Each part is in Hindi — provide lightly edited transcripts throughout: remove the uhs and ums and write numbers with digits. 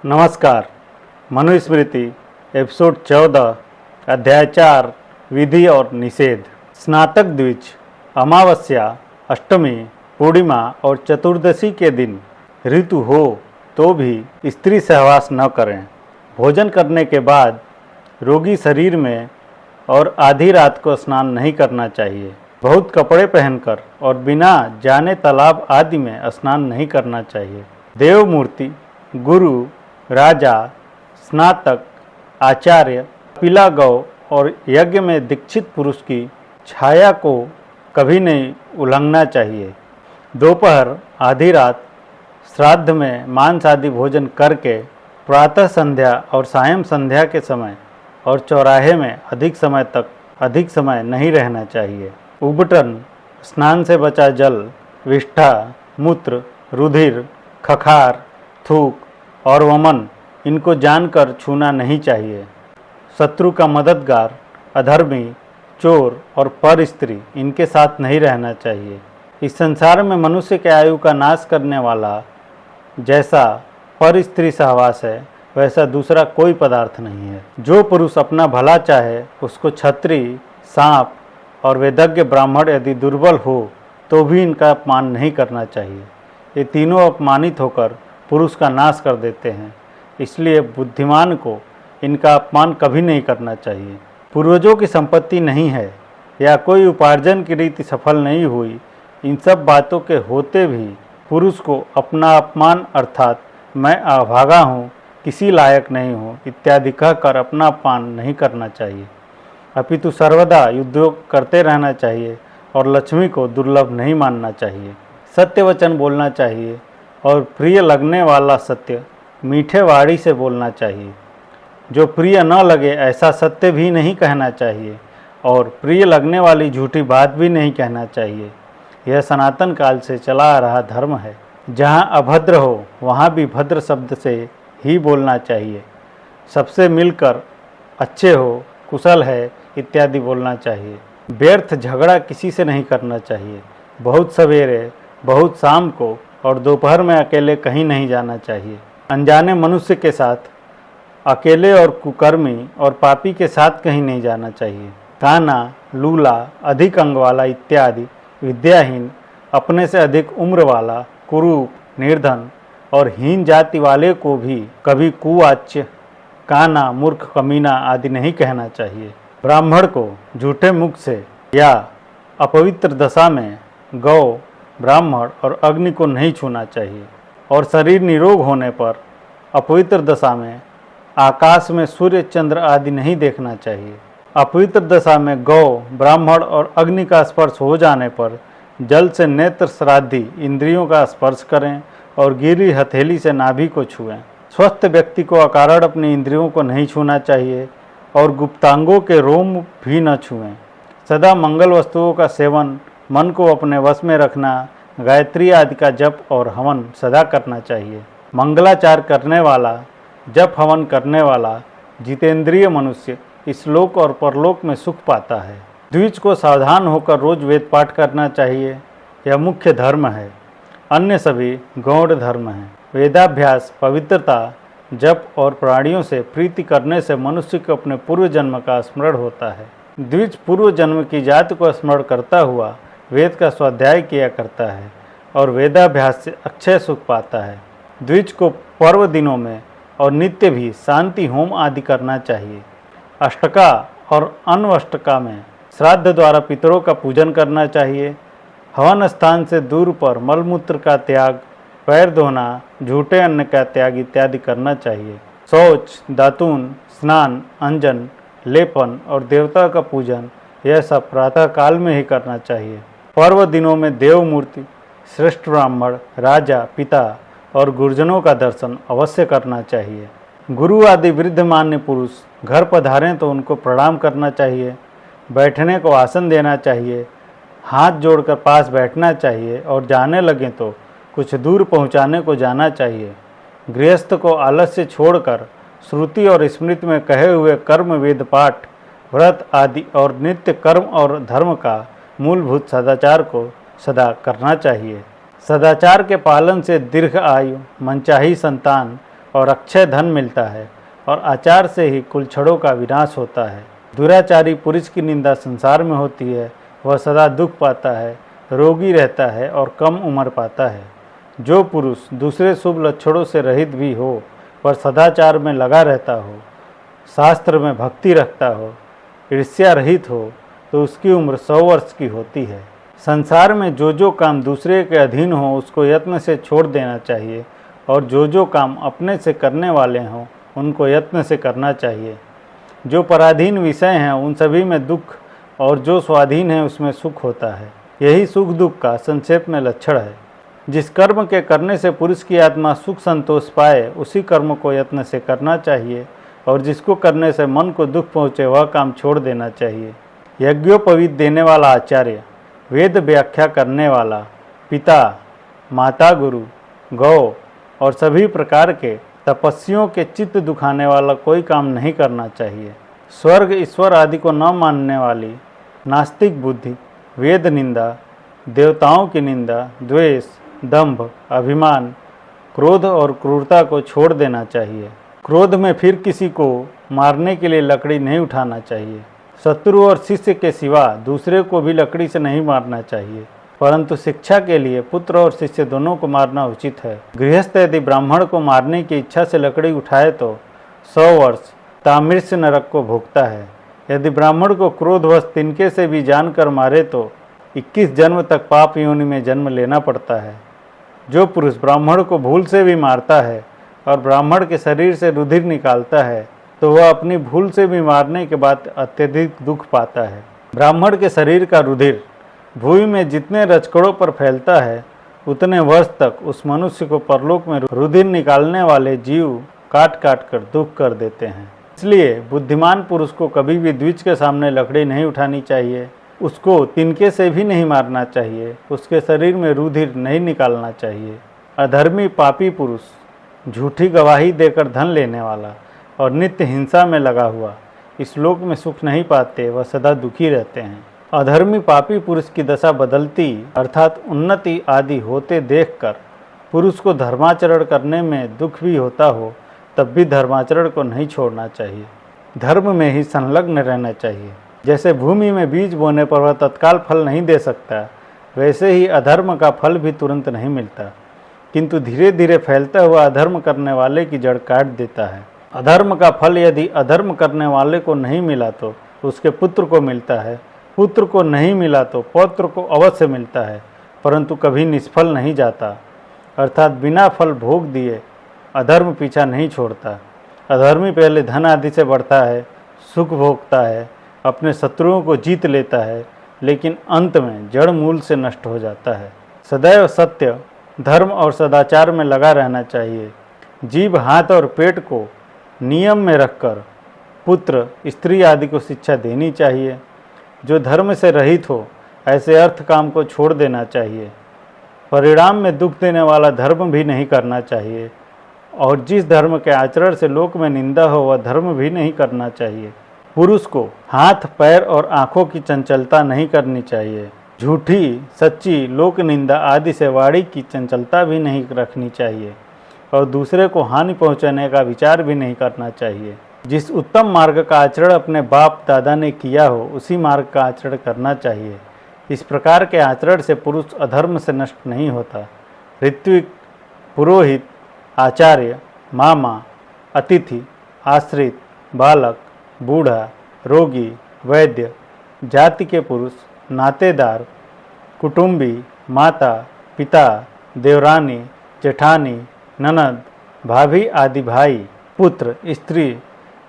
नमस्कार। मनुस्मृति एपिसोड 14 अध्याय 4 विधि और निषेध। स्नातक द्विज, अमावस्या, अष्टमी, पूर्णिमा और चतुर्दशी के दिन ऋतु हो तो भी स्त्री सहवास न करें। भोजन करने के बाद रोगी शरीर में और आधी रात को स्नान नहीं करना चाहिए। बहुत कपड़े पहनकर और बिना जाने तालाब आदि में स्नान नहीं करना चाहिए। देवमूर्ति, गुरु, राजा, स्नातक, आचार्य, पिला गौ और यज्ञ में दीक्षित पुरुष की छाया को कभी नहीं उल्लंघना चाहिए। दोपहर, आधी रात, श्राद्ध में मांस आदि भोजन करके प्रातः संध्या और सायं संध्या के समय और चौराहे में अधिक समय नहीं रहना चाहिए। उबटन, स्नान से बचा जल, विष्ठा, मूत्र, रुधिर, खखार, थूक और वमन इनको जानकर छूना नहीं चाहिए। शत्रु का मददगार, अधर्मी, चोर और पर स्त्री इनके साथ नहीं रहना चाहिए। इस संसार में मनुष्य के आयु का नाश करने वाला जैसा पर स्त्री सहवास है वैसा दूसरा कोई पदार्थ नहीं है। जो पुरुष अपना भला चाहे उसको छत्री, सांप और वेदज्ञ ब्राह्मण यदि दुर्बल हो तो भी इनका अपमान नहीं करना चाहिए। ये तीनों अपमानित होकर पुरुष का नाश कर देते हैं, इसलिए बुद्धिमान को इनका अपमान कभी नहीं करना चाहिए। पूर्वजों की संपत्ति नहीं है या कोई उपार्जन की रीति सफल नहीं हुई, इन सब बातों के होते भी पुरुष को अपना अपमान अर्थात मैं अभागा हूँ, किसी लायक नहीं हूँ इत्यादि कहकर अपना अपमान नहीं करना चाहिए, अपितु सर्वदा युद्ध करते रहना चाहिए और लक्ष्मी को दुर्लभ नहीं मानना चाहिए। सत्य वचन बोलना चाहिए और प्रिय लगने वाला सत्य मीठे वाणी से बोलना चाहिए। जो प्रिय न लगे ऐसा सत्य भी नहीं कहना चाहिए और प्रिय लगने वाली झूठी बात भी नहीं कहना चाहिए। यह सनातन काल से चला आ रहा धर्म है। जहाँ अभद्र हो वहाँ भी भद्र शब्द से ही बोलना चाहिए। सबसे मिलकर अच्छे हो, कुशल है इत्यादि बोलना चाहिए। व्यर्थ झगड़ा किसी से नहीं करना चाहिए। बहुत सवेरे, बहुत शाम को और दोपहर में अकेले कहीं नहीं जाना चाहिए। अनजाने मनुष्य के साथ अकेले और कुकर्मी और पापी के साथ कहीं नहीं जाना चाहिए। काना, लूला, अधिक अंग वाला इत्यादि, विद्याहीन, अपने से अधिक उम्र वाला, कुरूप, निर्धन और हीन जाति वाले को भी कभी कुवाच्य, काना, मूर्ख, कमीना आदि नहीं कहना चाहिए। ब्राह्मण को झूठे मुख से या अपवित्र दशा में गौ, ब्राह्मण और अग्नि को नहीं छूना चाहिए और शरीर निरोग होने पर अपवित्र दशा में आकाश में सूर्य, चंद्र आदि नहीं देखना चाहिए। अपवित्र दशा में गौ, ब्राह्मण और अग्नि का स्पर्श हो जाने पर जल से नेत्र श्राद्धि इंद्रियों का स्पर्श करें और गिरी हथेली से नाभि को छुएं। स्वस्थ व्यक्ति को अकारण अपनी इंद्रियों को नहीं छूना चाहिए और गुप्तांगों के रोम भी न छुएं। सदा मंगल वस्तुओं का सेवन, मन को अपने वश में रखना, गायत्री आदि का जप और हवन सदा करना चाहिए। मंगलाचार करने वाला, जप हवन करने वाला जितेंद्रिय मनुष्य इस लोक और परलोक में सुख पाता है। द्विज को सावधान होकर रोज वेद पाठ करना चाहिए, यह मुख्य धर्म है। अन्य सभी गौण धर्म हैं। वेदाभ्यास, पवित्रता, जप और प्राणियों से प्रीति करने से मनुष्य को अपने पूर्व जन्म का स्मरण होता है। द्विज पूर्व जन्म की जाति को स्मरण करता हुआ वेद का स्वाध्याय किया करता है और वेदाभ्यास से अक्षय सुख पाता है। द्विज को पर्व दिनों में और नित्य भी शांति होम आदि करना चाहिए। अष्टका और अन्वष्टका में श्राद्ध द्वारा पितरों का पूजन करना चाहिए। हवन स्थान से दूर पर मलमूत्र का त्याग, पैर धोना, झूठे अन्न का त्याग इत्यादि करना चाहिए। शौच, दातून, स्नान, अंजन, लेपन और देवता का पूजन यह सब प्रातः काल में ही करना चाहिए। पर्व दिनों में देव मूर्ति, श्रेष्ठ ब्राह्मण, राजा, पिता और गुरुजनों का दर्शन अवश्य करना चाहिए। गुरु आदि वृद्ध मान्य पुरुष घर पधारें तो उनको प्रणाम करना चाहिए। बैठने को आसन देना चाहिए। हाथ जोड़कर पास बैठना चाहिए और जाने लगें तो कुछ दूर पहुंचाने को जाना चाहिए। गृहस्थ को आलस्य छोड़कर श्रुति और स्मृति में कहे हुए कर्म, वेद पाठ, व्रत आदि और नित्य कर्म और धर्म का मूलभूत सदाचार को सदा करना चाहिए। सदाचार के पालन से दीर्घ आयु, मनचाही संतान और अक्षय धन मिलता है और आचार से ही कुलछड़ों का विनाश होता है। दुराचारी पुरुष की निंदा संसार में होती है, वह सदा दुख पाता है, रोगी रहता है और कम उम्र पाता है। जो पुरुष दूसरे शुभ लक्षणों से रहित भी हो पर सदाचार में लगा रहता हो, शास्त्र में भक्ति रखता हो, ईर्ष्या रहित हो, तो उसकी उम्र 100 वर्ष की होती है। संसार में जो काम दूसरे के अधीन हो उसको यत्न से छोड़ देना चाहिए और जो काम अपने से करने वाले हों उनको यत्न से करना चाहिए। जो पराधीन विषय हैं उन सभी में दुख और जो स्वाधीन है उसमें सुख होता है। यही सुख दुख का संक्षेप में लक्षण है। जिस कर्म के करने से पुरुष की आत्मा सुख संतोष पाए उसी कर्म को यत्न से करना चाहिए और जिसको करने से मन को दुख पहुँचे वह काम छोड़ देना चाहिए। यज्ञोपवीत देने वाला आचार्य, वेद व्याख्या करने वाला, पिता, माता, गुरु, गौ और सभी प्रकार के तपस्वियों के चित्त दुखाने वाला कोई काम नहीं करना चाहिए। स्वर्ग ईश्वर आदि को न मानने वाली नास्तिक बुद्धि, वेद निंदा, देवताओं की निंदा, द्वेष, दंभ, अभिमान, क्रोध और क्रूरता को छोड़ देना चाहिए। क्रोध में फिर किसी को मारने के लिए लकड़ी नहीं उठाना चाहिए। शत्रु और शिष्य के सिवा दूसरे को भी लकड़ी से नहीं मारना चाहिए, परंतु शिक्षा के लिए पुत्र और शिष्य दोनों को मारना उचित है। गृहस्थ यदि ब्राह्मण को मारने की इच्छा से लकड़ी उठाए तो 100 वर्ष ताम्रस्य नरक को भोगता है। यदि ब्राह्मण को क्रोधवश तिनके से भी जानकर मारे तो 21 जन्म तक पाप योनि में जन्म लेना पड़ता है। जो पुरुष ब्राह्मण को भूल से भी मारता है और ब्राह्मण के शरीर से रुधिर निकालता है तो वह अपनी भूल से भी मारने के बाद अत्यधिक दुख पाता है। ब्राह्मण के शरीर का रुधिर भूमि में जितने रजकड़ों पर फैलता है उतने वर्ष तक उस मनुष्य को परलोक में रुधिर निकालने वाले जीव काट काट कर दुख कर देते हैं। इसलिए बुद्धिमान पुरुष को कभी भी द्विज के सामने लकड़ी नहीं उठानी चाहिए, उसको तिनके से भी नहीं मारना चाहिए, उसके शरीर में रुधिर नहीं निकालना चाहिए। अधर्मी पापी पुरुष, झूठी गवाही देकर धन लेने वाला और नित्य हिंसा में लगा हुआ इस लोक में सुख नहीं पाते, वह सदा दुखी रहते हैं। अधर्मी पापी पुरुष की दशा बदलती अर्थात उन्नति आदि होते देखकर पुरुष को धर्माचरण करने में दुख भी होता हो तब भी धर्माचरण को नहीं छोड़ना चाहिए। धर्म में ही संलग्न रहना चाहिए। जैसे भूमि में बीज बोने पर वह तत्काल फल नहीं दे सकता, वैसे ही अधर्म का फल भी तुरंत नहीं मिलता, किंतु धीरे धीरे फैलता हुआ अधर्म करने वाले की जड़ काट देता है। अधर्म का फल यदि अधर्म करने वाले को नहीं मिला तो उसके पुत्र को मिलता है, पुत्र को नहीं मिला तो पौत्र को अवश्य मिलता है, परंतु कभी निष्फल नहीं जाता। अर्थात बिना फल भोग दिए अधर्म पीछा नहीं छोड़ता। अधर्मी पहले धन आदि से बढ़ता है, सुख भोगता है, अपने शत्रुओं को जीत लेता है, लेकिन अंत में जड़ मूल से नष्ट हो जाता है। सदैव सत्य, धर्म और सदाचार में लगा रहना चाहिए। जीभ, हाथ और पेट को नियम में रखकर पुत्र, स्त्री आदि को शिक्षा देनी चाहिए। जो धर्म से रहित हो ऐसे अर्थ काम को छोड़ देना चाहिए। परिणाम में दुख देने वाला धर्म भी नहीं करना चाहिए और जिस धर्म के आचरण से लोक में निंदा हो वह धर्म भी नहीं करना चाहिए। पुरुष को हाथ, पैर और आँखों की चंचलता नहीं करनी चाहिए। झूठी, सच्ची, लोक निंदा आदि से वाणी की चंचलता भी नहीं रखनी चाहिए और दूसरे को हानि पहुंचाने का विचार भी नहीं करना चाहिए। जिस उत्तम मार्ग का आचरण अपने बाप दादा ने किया हो उसी मार्ग का आचरण करना चाहिए। इस प्रकार के आचरण से पुरुष अधर्म से नष्ट नहीं होता। ऋत्विक, पुरोहित, आचार्य, मामा, अतिथि, आश्रित, बालक, बूढ़ा, रोगी, वैद्य, जाति के पुरुष, नातेदार, कुटुंबी, माता, पिता, देवरानी, जेठानी, ननद, भाभी आदि भाई, पुत्र, स्त्री,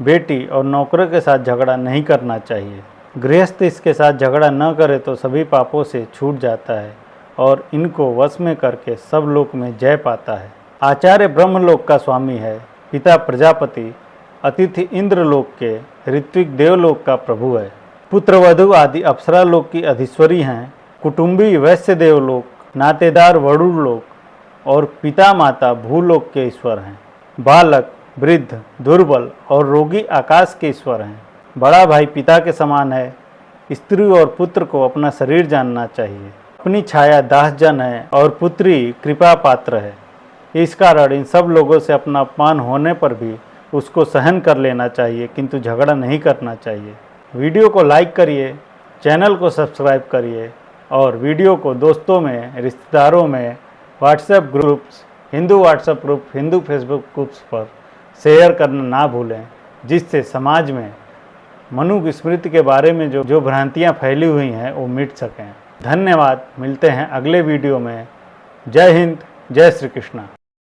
बेटी और नौकरों के साथ झगड़ा नहीं करना चाहिए। गृहस्थ इसके साथ झगड़ा न करे तो सभी पापों से छूट जाता है और इनको वश में करके सब लोक में जय पाता है। आचार्य ब्रह्मलोक का स्वामी है, पिता प्रजापति, अतिथि इंद्रलोक के, ऋत्विक देवलोक का प्रभु है, पुत्र वधु आदि अप्सरा लोक की अधीश्वरी हैं, कुटुंबी वैश्य देवलोक, नातेदार वरुण लोक और पिता माता भूलोक के ईश्वर हैं। बालक, वृद्ध, दुर्बल और रोगी आकाश के ईश्वर हैं। बड़ा भाई पिता के समान है। स्त्री और पुत्र को अपना शरीर जानना चाहिए। अपनी छाया दासजन है और पुत्री कृपा पात्र है। इस कारण इन सब लोगों से अपना अपमान होने पर भी उसको सहन कर लेना चाहिए, किंतु झगड़ा नहीं करना चाहिए। वीडियो को लाइक करिए, चैनल को सब्सक्राइब करिए और वीडियो को दोस्तों में, रिश्तेदारों में, WhatsApp groups, Hindu WhatsApp group, Hindu Facebook groups पर शेयर करना ना भूलें, जिससे समाज में मनु स्मृति के बारे में जो भ्रांतियाँ फैली हुई हैं वो मिट सकें। धन्यवाद। मिलते हैं अगले वीडियो में। जय हिंद, जय श्री कृष्णा।